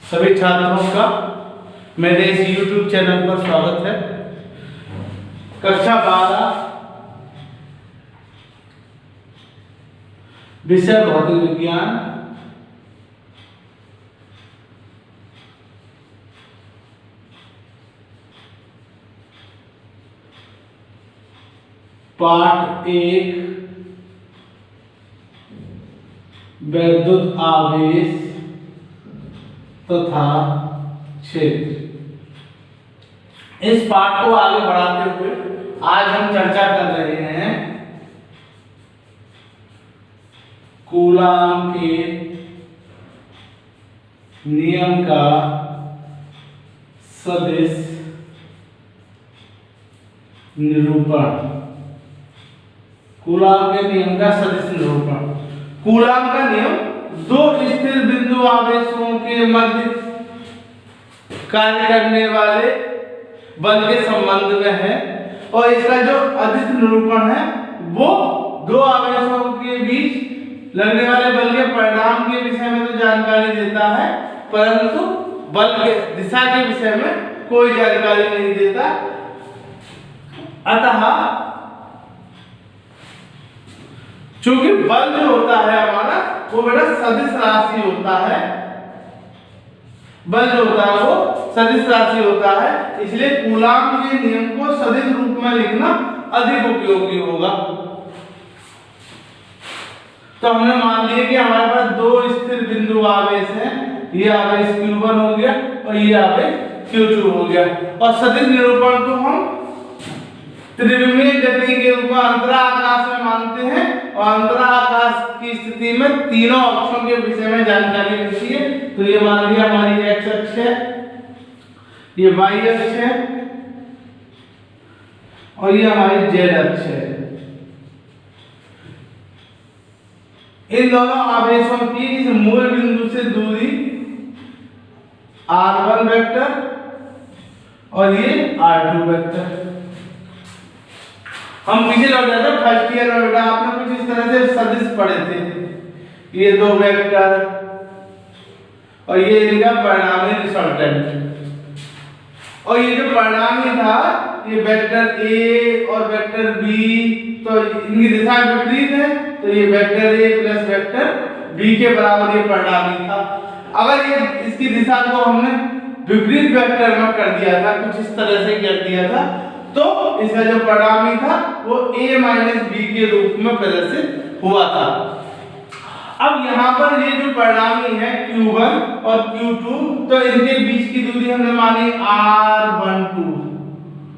सभी छात्रों का मेरे इस YouTube चैनल पर स्वागत है। कक्षा 12 विषय भौतिक विज्ञान पाठ 1 वैद्युत आवेश तथा क्षेत्र। इस पाठ को आगे बढ़ाते हुए आज हम चर्चा कर रहे हैं कूलाम के नियम का सदिश निरूपण। कूलाम के नियम का सदिश निरूपण। कूलाम का नियम दो स्थिर बिंदु आवेशों के मध्य कार्य करने वाले बल के संबंध में है और इसका जो अदिश निरूपण है वो दो आवेशों के बीच लगने वाले बल के परिणाम के विषय में तो जानकारी देता है, परंतु बल के दिशा के विषय में कोई जानकारी नहीं देता। अतः चूंकि बल जो होता है हमारा वो बेटा सदिश राशि होता है, बल जो होता है वो सदिश राशि होता है, इसलिए कूलाम के नियम को सदिश रूप में लिखना अधिक उपयोगी होगा। तो हमने मान लिया कि हमारे पास दो स्थिर बिंदु आवेश हैं, ये आवेश Q1 हो गया और ये आवेश Q2 हो गया, और सदिश निरूपण को हम त्रिविमीय गति के रूप में अंतरा आकाश में मानते हैं और अंतरा आकाश की स्थिति में तीनों अक्षों के विषय में जानकारी मिलती है। तो ये मान लिया हमारी x अक्ष है, ये y अक्ष है और ये हमारी z अक्ष है। इन दोनों आवेशों की इस मूल बिंदु से दूरी r1 वेक्टर और ये r2 वेक्टर। हम पीछे लौट जाते हैं फर्स्ट ईयर में, बेटा आपने कुछ इस तरह से सदिश पढ़े थे, ये दो वेक्टर और ये इनका परिणामी रिजल्टेंट, और ये जो परिणामी था ये वेक्टर ए और वेक्टर बी, तो इनकी दिशा विपरीत है, तो ये vector A plus vector B के बराबर ये परिणामी था। अगर ये इसकी दिशा को हमने विपरीत वेक्टर में कर दिया था, कुछ इस तरह से कर दिया था, तो इसका जो परिणामी था वो a माइनस बी के रूप में प्रदर्शित हुआ था। अब यहाँ पर ये जो परिणामी है Q1 और Q2, तो इनके बीच की दूरी हमने मानी R12,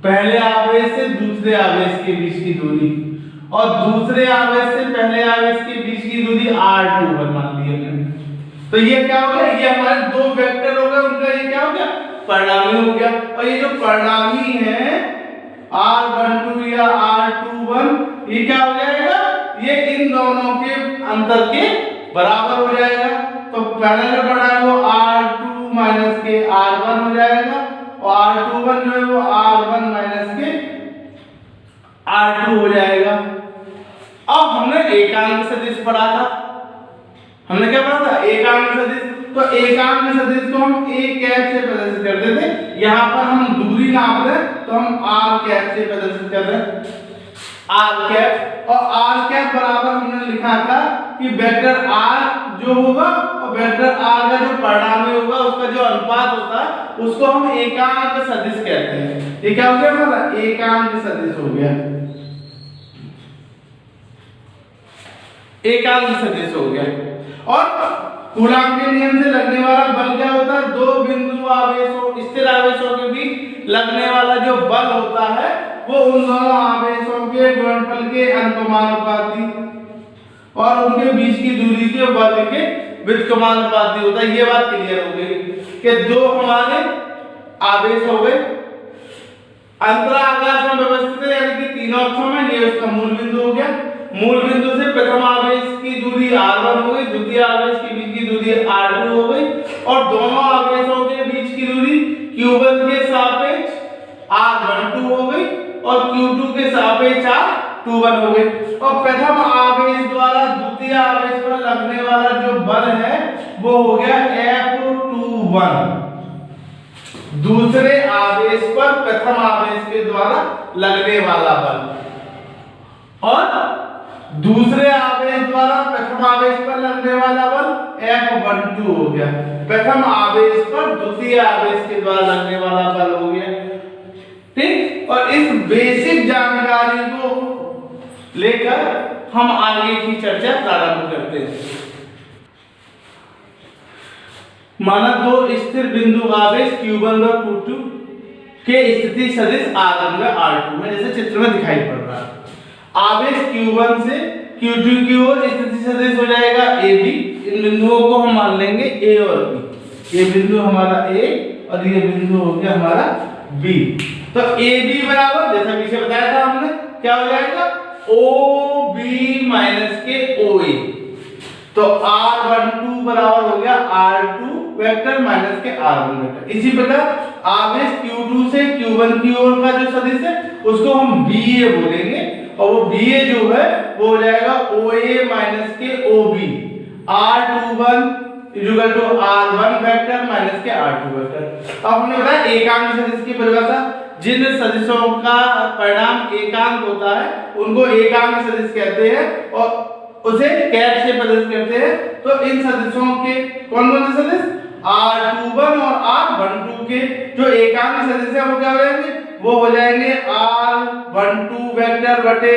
पहले आवेश से दूसरे आवेश के बीच की दूरी, और दूसरे आवेश से पहले आवेश के बीच की दूरी R21 मान ली हमने। तो ये क्या हो गया, ये हमारे दो वेक्टर हो गए, उनका ये क्या हो गया, परिणामी हो गया। और ये जो परिणामी है R12 या R21, ये क्या हो जाएगा, ये इन दोनों के अंतर के बराबर हो जाएगा। तो पहले जो पढ़ा है वो R2 माइनस के R1 हो जाएगा और R21 जो है वो R1 माइनस के R2 हो जाएगा। अब हमने एकांक सदिश पढ़ा था, हमने क्या पढ़ा था, एकांक सदिश। तो एकांक सदिश को हम a कैप से प्रदर्शित करते थे, यहाँ पर हम दूरी नाप रहे तो हम r कैप से प्रदर्शित कर रहे हैं, r कैप। और r कैप बराबर हमने लिखा था कि वेक्टर r जो होगा और वेक्टर r का जो परिणामी होगा उसका जो अनुपात होता है उसको हम एकांक सदिश कहते हैं। ये क्या हो गया हमारा, एकांक सदिश हो गया, एकांक सदिश हो गया। और कूलाम के नियम से लगने वाला बल क्या होता है, दो बिंदु आवेशों स्थिर आवेशों के बीच लगने वाला जो बल होता है वो उन दोनों आवेशों के गुणनफल के अनुपाती और उनके बीच की दूरी के वर्ग के व्युत्क्रमानुपाती होता है। ये बात क्लियर हो गई कि दो हमारे आवेश हो गए अंतरा आकाश में व्यवस्थित है, यानी कि तीनों अक्षों में, ये उसका मूल बिंदु हो गया। मूल बिंदु से प्रथम आवेश की दूरी r1 हो गई, द्वितीय आवेश के बीच की दूरी r2 हो गई, और दोनों आवेशों के बीच की दूरी Q1 के सापेक्ष r12 हो गई और Q2 के सापेक्ष r21 हो गई। और प्रथम आवेश द्वारा द्वितीय आवेश पर लगने वाला जो बल है वो हो गया F2 F21 दूसरे आवेश पर प्रथम आवेश के द्वारा लगने वाला बल और दूसरे आवेश द्वारा प्रथम आवेश पर लगने वाला बल F12 हो गया। प्रथम आवेश पर द्वितीय आवेश के द्वारा लगने वाला बल हो गया। ठीक, और इस बेसिक जानकारी को लेकर हम आगे की चर्चा प्रारंभ करते हैं। माना दो स्थिर बिंदु आवेश Q1 और Q2 के स्थिति सदिश R1 व R2 में जैसे चित्र में दिखाई पड़ रहा है। आवेश Q1 से Q2 की ओर स्थिति सदिश हो जाएगा AB। इन बिंदुओं को हम मान लेंगे A और B। ये बिंदु हमारा A और ये बिंदु हो गया हमारा B। तो AB बराबर जैसा पीछे बताया था हमने क्या हो जाएगा OB माइनस के OA। तो R12 बराबर हो गया R2 वेक्टर माइनस के R1 वेक्टर। इसी प्रकार आवेश Q2 से Q1 की ओर का जो सदिश है उसको हम BA बोलेंगे और वो BA जो है वो हो जाएगा OA माइनस के OB। R21 equal to R1 vector minus के R2 वेक्टर। अब हमने बताया एकांक सदिश की परिभाषा, जिन सदिशों का परिणाम एकांक होता है उनको एकांक सदिश कहते हैं और उसे कैप से प्रदर्शित करते हैं। तो इन सदिशों के कौन कौन से सदिश R21 और R12 के जो एकांक सदिश है वो क्या हो जाएंगे, वो हो जाएंगे R12 वेक्टर बटे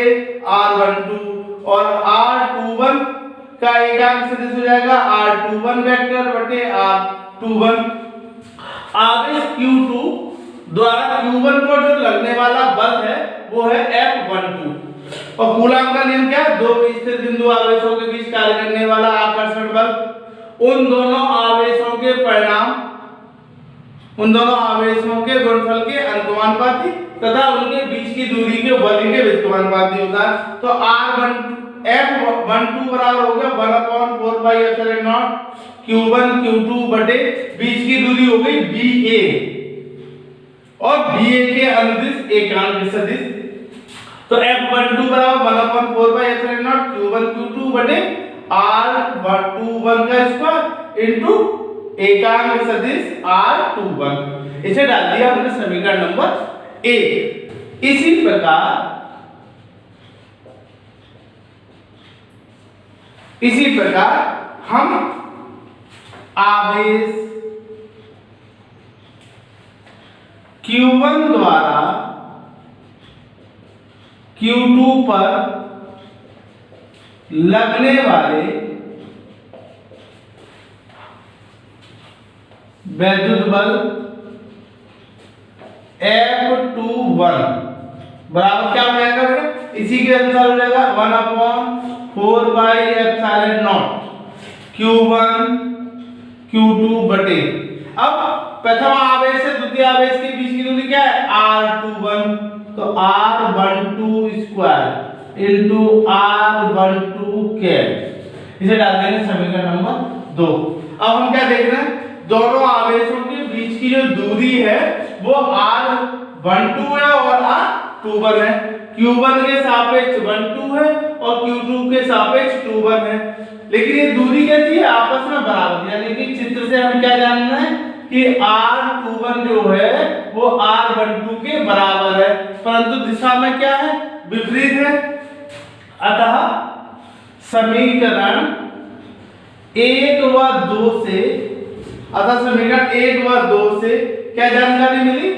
R12 और R21 का एकांक सदिश हो जाएगा R21 वेक्टर बटे R21। आवेश Q2 द्वारा Q1 पर जो लगने वाला बल है वो है F12 और कूलॉम का नियम क्या है, दो स्थिर बिंदु आवेशों के बीच कार्य करने वाला आकर्षण बल उन दोनों आवेशों के परिणाम उन दोनों आवेशों के गुणनफल के अनुपाती तथा उनके बीच की दूरी के वर्ग के व्युत्क्रमानुपाती होता है। तो F12 बराबर हो गया 1/4 pi epsilon not Q1 Q2 बटे बीच की दूरी हो गई BA और BA के अनुदिश एकांक सदिश। तो F12 बराबर 1/4 pi epsilon not Q1 Q2 बटे R21 का स्क्वायर इनटू एकांक सदिश R21। इसे डाल दिया हमने समीकरण नंबर 1। इसी प्रकार हम आवेश Q1 द्वारा Q2 पर लगने वाले वैद्युत बल F21 बराबर क्या हो जाएगा बेटा, इसी के अनुसार हो जाएगा 1/4 pi epsilon not Q1 Q2 बटे। अब प्रथम आवेश से द्वितीय आवेश के बीच की दूरी क्या है R21, तो R12 square into R12 cap. इसे डाल देंगे समीकरण नंबर 2। अब हम क्या देख रहे हैं, दोनों आवेशों के बीच की जो दूरी है वो R12 है और R21 है। Q1 के सापेक्ष 12 है और Q2 के सापेक्ष 21 है। लेकिन ये दूरी कैसी है, आपस में बराबर, यानी कि चित्र से हम क्या जानना है कि R21 जो है वो R12 के बराबर है, परंतु दिशा में क्या है, विपरीत है। अतः समीकरण 1 व 2 से क्या जानकारी मिली,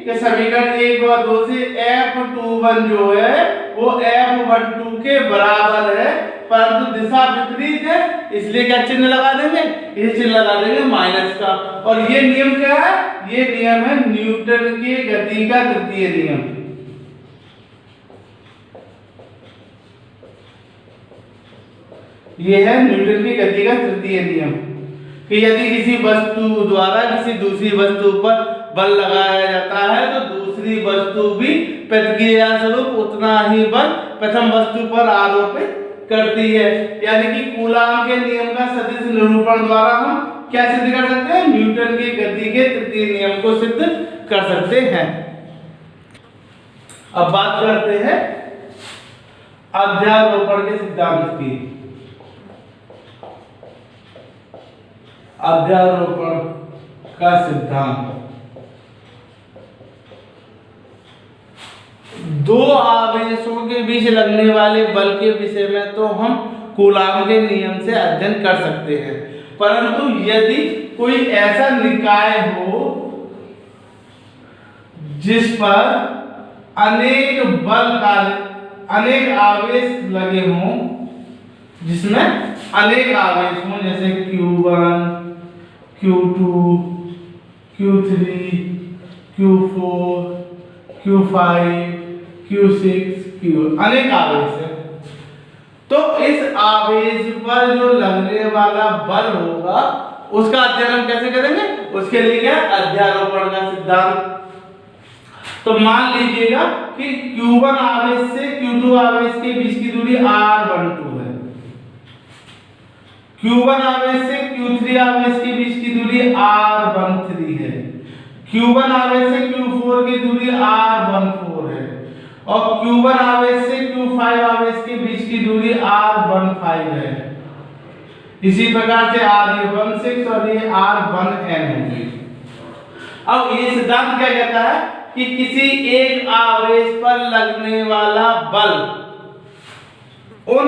कि समीकरण 1 व 2 से F21 जो है वो F12 के बराबर है, परंतु दिशा विपरीत है, इसलिए क्या चिन्ह लगा देंगे, ये चिन्ह लगा देंगे माइनस का। और ये नियम क्या है, ये नियम है न्यूटन के गति का तृतीय नियम। ये है न्यूटन की गति का तृतीय नियम कि यदि किसी वस्तु द्वारा किसी दूसरी वस्तु पर बल लगाया जाता है तो दूसरी वस्तु भी प्रतिक्रिया स्वरूप उतना ही बल प्रथम वस्तु पर आरोपित करती है। यानी कि कूलॉम के नियम का सदिश निरूपण द्वारा हम क्या सिद्ध कर सकते हैं, न्यूटन की गति के तृतीय नियम को सिद्ध कर सकते हैं। अब बात करते हैं अध्यारोपण के सिद्धांत की। अध्यारोपण का सिद्धांत। दो आवेशों के बीच लगने वाले बल के विषय में तो हम कूलाम के नियम से अध्ययन कर सकते हैं, परंतु यदि कोई ऐसा निकाय हो जिस पर अनेक आवेश लगे हों, जिसमें अनेक आवेश हों, जैसे Q1, Q2, Q3, Q4, Q5, Q6, अनेक आवेश है, तो इस आवेश पर जो लगने वाला बल होगा उसका अध्ययन हम कैसे करेंगे? उसके लिए क्या? अध्यारोपण का सिद्धांत। तो मान लीजिएगा कि Q1 आवेश से Q2 आवेश के बीच की दूरी R12 है, Q1 आवेश से Q3 आवेश के बीच की दूरी R13 है, Q1 आवेश से Q4 की दूरी R14 है, और Q1 आवेश से Q5 आवेश के बीच की दूरी R15 है। इसी प्रकार से R16 और ये R1n होगी। अब ये सिद्धांत क्या कहता है कि किसी एक आवेश पर लगने वाला बल उन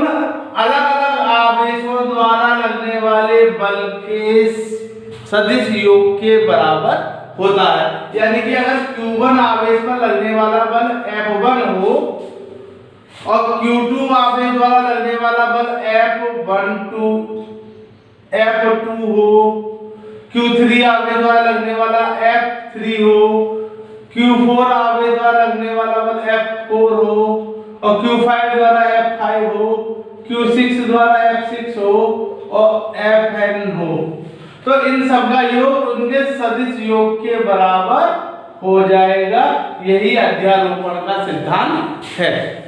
अलग-अलग आवेशों द्वारा लगने वाले बल के सदिश योग के बराबर होता है। यानी कि अगर Q1 आवेश पर लगने वाला बल F1 हो और Q2 आवेश द्वारा लगने वाला बल F2 हो, Q3 आवेश द्वारा लगने वाला F3 हो, Q4 आवेश द्वारा लगने वाला बल F4 हो, और Q5 द्वारा F5 हो, Q6 द्वारा F6 हो और Fn हो, तो इन सब का योग उनके सदिश योग के बराबर हो जाएगा। यही अध्यारोपण का सिद्धांत है।